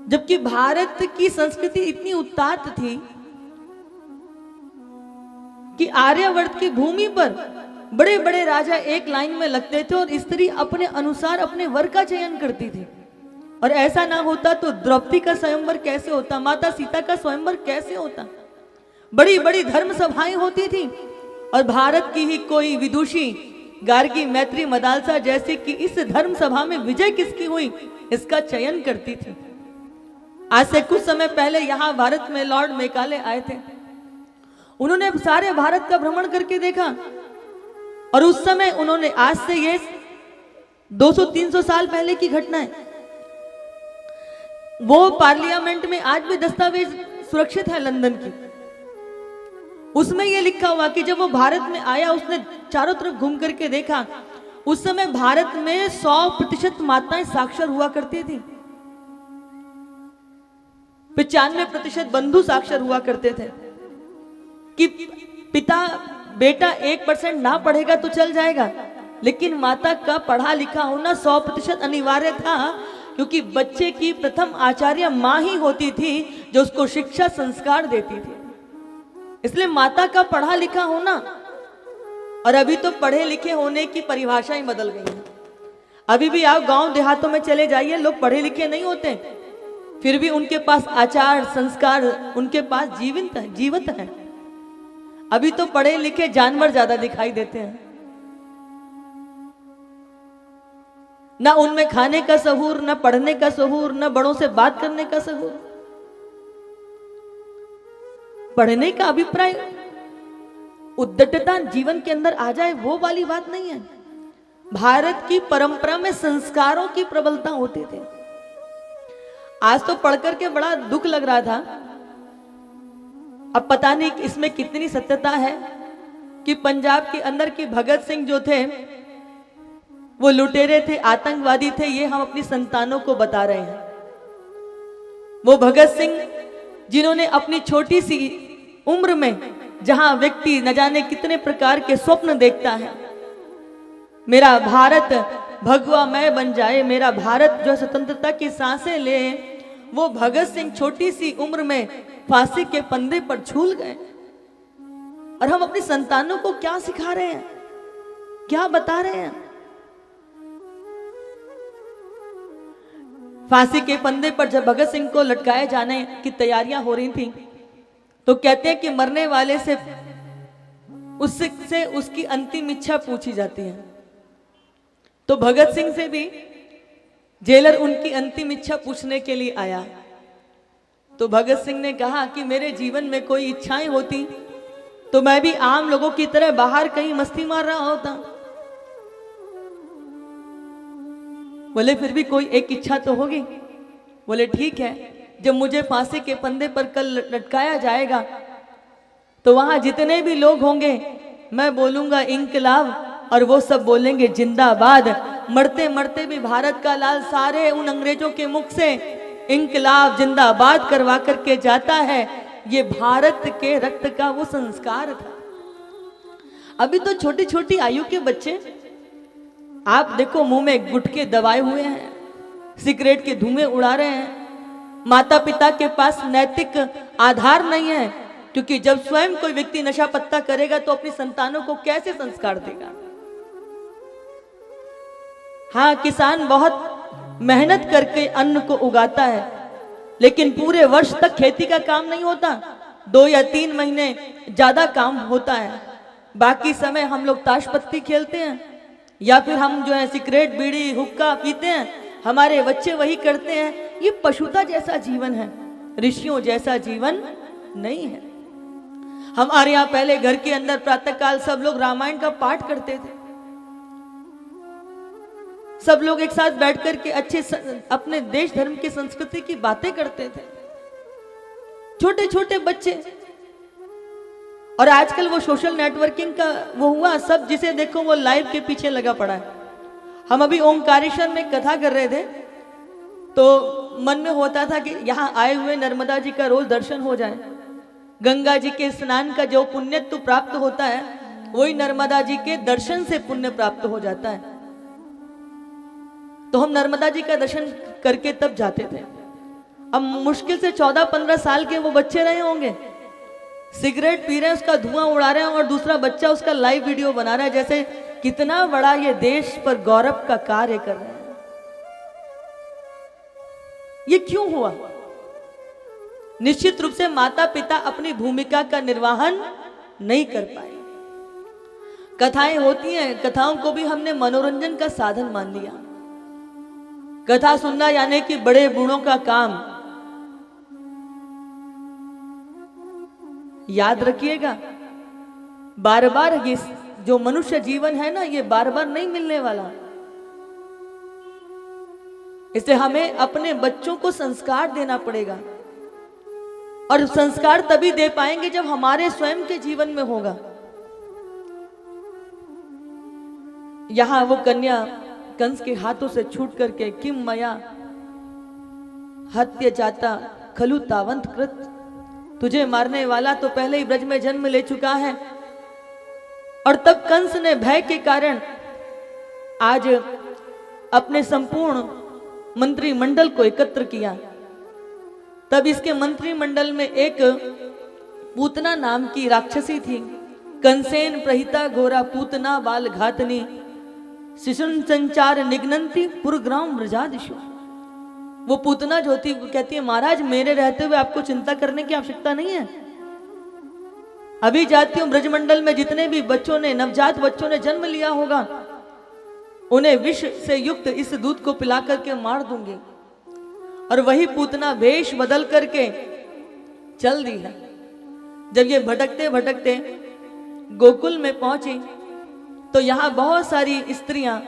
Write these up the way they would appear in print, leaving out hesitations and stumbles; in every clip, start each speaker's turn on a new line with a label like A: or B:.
A: जबकि भारत की संस्कृति इतनी उदात्त थी कि आर्यावर्त की भूमि पर बड़े बड़े राजा एक लाइन में लगते थे और स्त्री अपने अनुसार अपने वर का चयन करती थी। और ऐसा ना होता तो द्रौपदी का स्वयंवर कैसे होता, माता सीता का स्वयंवर कैसे होता। बड़ी बड़ी धर्म सभाएं होती थी और भारत की ही कोई विदुषी गार्गी, मैत्री, मदालसा जैसे कि इस धर्म सभा में विजय किसकी हुई इसका चयन करती थी। आज से कुछ समय पहले यहां भारत में लॉर्ड मेकाले आए थे। उन्होंने सारे भारत का भ्रमण करके देखा और उस समय उन्होंने, आज से ये 200-300 साल पहले की घटना है, वो पार्लियामेंट में आज भी दस्तावेज सुरक्षित है लंदन की। उसमें यह लिखा हुआ कि जब वो भारत में आया उसने चारों तरफ घूम करके देखा, उस समय भारत में 100% माताएं साक्षर हुआ करती थी, 95% बंधु साक्षर हुआ करते थे। कि पिता बेटा 1% ना पढ़ेगा तो चल जाएगा, लेकिन माता का पढ़ा लिखा होना 100% अनिवार्य था, क्योंकि बच्चे की प्रथम आचार्य मां ही होती थी जो उसको शिक्षा संस्कार देती थी। इसलिए माता का पढ़ा लिखा होना। और अभी तो पढ़े लिखे होने की परिभाषाएं बदल गई हैं। अभी भी आप गांव देहातों में चले जाइए, लोग पढ़े लिखे नहीं होते, फिर भी उनके पास आचार संस्कार उनके पास जीवित है। अभी तो पढ़े लिखे जानवर ज्यादा दिखाई देते हैं, ना उनमें खाने का सहूर, ना पढ़ने का सहूर, ना बड़ों से बात करने का सहूर। पढ़ने का अभिप्राय उद्दटता जीवन के अंदर आ जाए वो वाली बात नहीं है। भारत की परंपरा में संस्कारों की प्रबलता होती थी। आज तो पढ़कर के बड़ा दुख लग रहा था, अब पता नहीं इसमें कितनी सत्यता है, कि पंजाब के अंदर की भगत सिंह जो थे वो लुटेरे थे, आतंकवादी थे, ये हम अपनी संतानों को बता रहे हैं। वो भगत सिंह जिन्होंने अपनी छोटी सी उम्र में, जहां व्यक्ति न जाने कितने प्रकार के स्वप्न देखता है, मेरा भारत भगवामय बन जाए, मेरा भारत जो स्वतंत्रता की सांसें ले, वो भगत सिंह छोटी सी उम्र में फांसी के फंदे पर झूल गए। और हम अपनी संतानों को क्या सिखा रहे हैं, क्या बता रहे हैं? फांसी के फंदे पर जब भगत सिंह को लटकाए जाने की तैयारियां हो रही थी, तो कहते हैं कि मरने वाले से उससे उसकी अंतिम इच्छा पूछी जाती है। तो भगत सिंह से भी जेलर उनकी अंतिम इच्छा पूछने के लिए आया। तो भगत सिंह ने कहा कि मेरे जीवन में कोई इच्छाएं होती तो मैं भी आम लोगों की तरह बाहर कहीं मस्ती मार रहा होता। बोले फिर भी कोई एक इच्छा तो होगी। बोले ठीक है, जब मुझे फांसी के फंदे पर कल लटकाया जाएगा तो वहां जितने भी लोग होंगे मैं बोलूंगा इंकलाब, और वो सब बोलेंगे जिंदाबाद। मरते मरते भी भारत का लाल सारे उन अंग्रेजों के मुख से इंकलाब जिंदाबाद करवा करके जाता है। ये भारत के रक्त का वो संस्कार था। अभी तो छोटी छोटी आयु के बच्चे आप देखो मुंह में गुटके दबाए हुए हैं, सिगरेट के धुएं उड़ा रहे हैं। माता पिता के पास नैतिक आधार नहीं है, क्योंकि जब स्वयं कोई व्यक्ति नशा पत्ता करेगा तो अपनी संतानों को कैसे संस्कार देगा। हाँ, किसान बहुत मेहनत करके अन्न को उगाता है, लेकिन पूरे वर्ष तक खेती का काम नहीं होता, 2 या 3 महीने ज्यादा काम होता है। बाकी समय हम लोग ताश पत्ती खेलते हैं, या फिर हम जो है सिगरेट बीड़ी हुक्का पीते हैं। हमारे बच्चे वही करते हैं। ये पशुता जैसा जीवन है, ऋषियों जैसा जीवन नहीं है। हमारे यहाँ पहले घर के अंदर प्रातःकाल सब लोग रामायण का पाठ करते थे। सब लोग एक साथ बैठकर के अच्छे अपने देश धर्म की संस्कृति की बातें करते थे, छोटे छोटे बच्चे। और आजकल वो सोशल नेटवर्किंग का वो हुआ, सब जिसे देखो वो लाइव के पीछे लगा पड़ा है। हम अभी ओंकारेश्वर में कथा कर रहे थे, तो मन में होता था कि यहाँ आए हुए नर्मदा जी का रोज दर्शन हो जाए। गंगा जी के स्नान का जो पुण्य तो प्राप्त होता है, वही नर्मदा जी के दर्शन से पुण्य प्राप्त हो जाता है। तो हम नर्मदा जी का दर्शन करके तब जाते थे। अब मुश्किल से 14-15 साल के वो बच्चे रहे होंगे, सिगरेट पी रहे हैं, उसका धुआं उड़ा रहे हैं और दूसरा बच्चा उसका लाइव वीडियो बना रहा है, जैसे कितना बड़ा ये देश पर गौरव का कार्य कर रहे हैं। ये क्यों हुआ? निश्चित रूप से माता पिता अपनी भूमिका का निर्वहन नहीं कर पाए। कथाएं होती हैं, कथाओं को भी हमने मनोरंजन का साधन मान लिया। कथा सुनना यानी कि बड़े बूढ़ों का काम। याद रखिएगा, बार बार ये जो मनुष्य जीवन है ना, ये बार बार नहीं मिलने वाला। इससे हमें अपने बच्चों को संस्कार देना पड़ेगा, और संस्कार तभी दे पाएंगे जब हमारे स्वयं के जीवन में होगा। यहां वो कन्या कंस के हाथों से छूट करके किम मया हत्य जाता खलु तावंत कृत, तुझे मारने वाला तो पहले ही ब्रज में जन्म ले चुका है। और तब कंस ने भय के कारण आज अपने संपूर्ण मंत्रिमंडल को एकत्र किया। तब इसके मंत्रिमंडल में एक पूतना नाम की राक्षसी थी। कंसेन प्रहिता घोरा पूतना बाल घातनी शिशुन संचार निघ्नंती पुरग्राम ब्रजादिशु। वो पूतना जो थी वो कहती है, महाराज मेरे रहते हुए आपको चिंता करने की आवश्यकता नहीं है। अभी जाती हूं ब्रजमंडल में जितने भी बच्चों ने, नवजात बच्चों ने जन्म लिया होगा, उन्हें विष से युक्त इस दूध को पिला करके मार दूंगी। और वही पूतना भेष बदल करके चल दी है। जब ये भटकते भटकते गोकुल में पहुंची तो यहां बहुत सारी स्त्रियां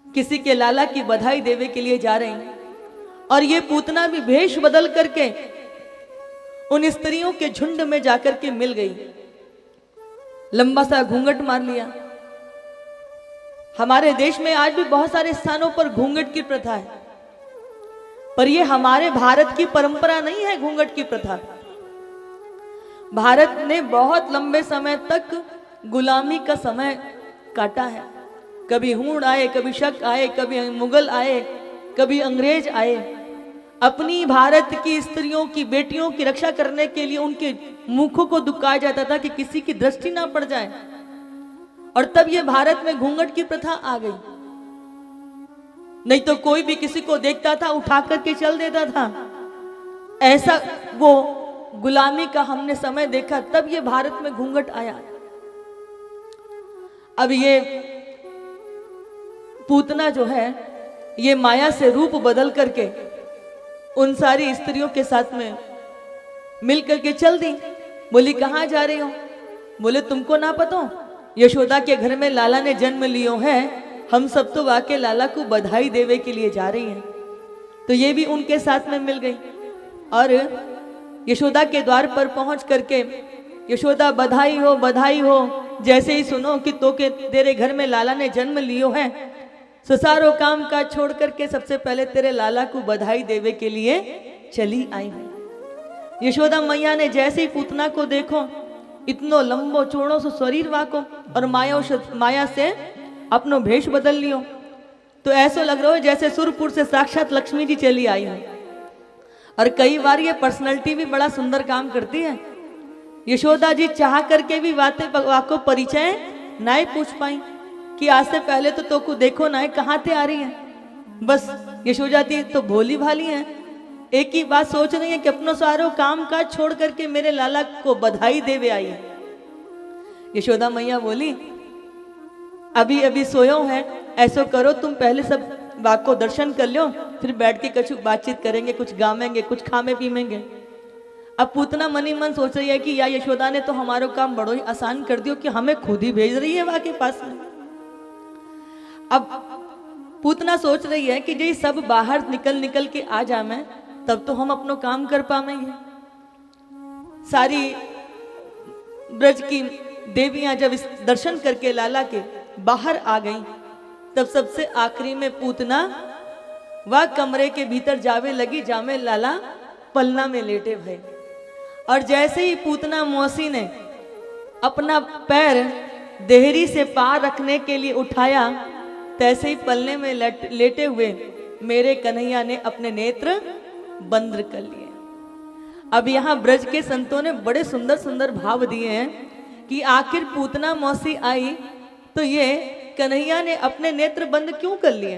A: किसी के लाला की बधाई देवे के लिए जा रही, और ये पूतना भी भेष बदल करके उन स्त्रियों के झुंड में जाकर के मिल गई। लंबा सा घूंघट मार लिया। हमारे देश में आज भी बहुत सारे स्थानों पर घूंघट की प्रथा है, पर यह हमारे भारत की परंपरा नहीं है। घूंघट की प्रथा भारत ने बहुत लंबे समय तक गुलामी का समय काटा है। कभी हूण आए, कभी शक आए, कभी मुगल आए, कभी अंग्रेज आए। अपनी भारत की स्त्रियों की, बेटियों की रक्षा करने के लिए उनके मुखों को दुखाया जाता था कि किसी की दृष्टि ना पड़ जाए। और तब ये भारत में घूंघट की प्रथा आ गई। नहीं तो कोई भी किसी को देखता था उठा करके चल देता था। ऐसा वो गुलामी का हमने समय देखा, तब ये भारत में घूंघट आया। अब ये पूतना जो है ये माया से रूप बदल करके उन सारी स्त्रियों के साथ में मिल करके चल दी। बोली कहाँ जा रही हो? बोले तुमको ना पता हो, यशोदा के घर में लाला ने जन्म लियो है, हम सब तो वाके लाला को बधाई देवे के लिए जा रही हैं। तो ये भी उनके साथ में मिल गई और यशोदा के द्वार पर पहुंच करके, यशोदा बधाई हो बधाई हो, जैसे ही सुनो कि तो के तेरे घर में लाला ने जन्म लियो है, ससारो काम का छोड़ करके सबसे पहले तेरे लाला को बधाई देवे के लिए चली आई हूं। यशोदा मैया ने जैसे ही पूतना को देखो, इतनो लंबो चौड़ो सो शरीर वाको और माया से अपनो भेष बदल लियो, तो ऐसा लग रहा है जैसे सुरपुर से साक्षात लक्ष्मी जी चली आई है। और कई बार ये पर्सनैलिटी भी बड़ा सुंदर काम करती है। यशोदा जी चाह करके भी वाको परिचय ना पूछ पाई कि आज से पहले तो को देखो ना कहाँ थे आ रही है। बस यशोदा जी तो भोली भाली है, एक ही बात सोच रही है कि अपनों सारो काम काज छोड़ करके मेरे लाला को बधाई देवे आई है। यशोदा मैया बोली अभी अभी सोयो है, ऐसो करो तुम पहले सब बाग को दर्शन कर लो, फिर बैठ के कुछ बातचीत करेंगे, कुछ गावेंगे, कुछ खामे पीमेंगे। अब पूतना मनी मन सोच रही है कि या यशोदा ने तो हमारा काम बड़ो ही आसान कर दियो कि हमें खुद ही भेज रही है वहां के पास में। अब पूतना सोच रही है कि ये सब बाहर निकल के आ जाए तब तो हम अपनो काम कर पाएंगे। सारी ब्रज की देवियां जब इस दर्शन करके लाला के बाहर आ गई, तब सबसे आखिरी में पूतना वह कमरे के भीतर जावे लगी, जामे लाला पलना में लेटे भय। और जैसे ही पूतना मौसी ने अपना पैर देहरी से पार रखने के लिए उठाया, तैसे ही पलने में लेटे हुए मेरे कन्हैया ने अपने नेत्र बंद कर लिए। अब यहाँ ब्रज के संतों ने बड़े सुंदर सुंदर भाव दिए हैं कि आखिर पूतना मौसी आई तो ये कन्हैया ने अपने नेत्र बंद क्यों कर लिए।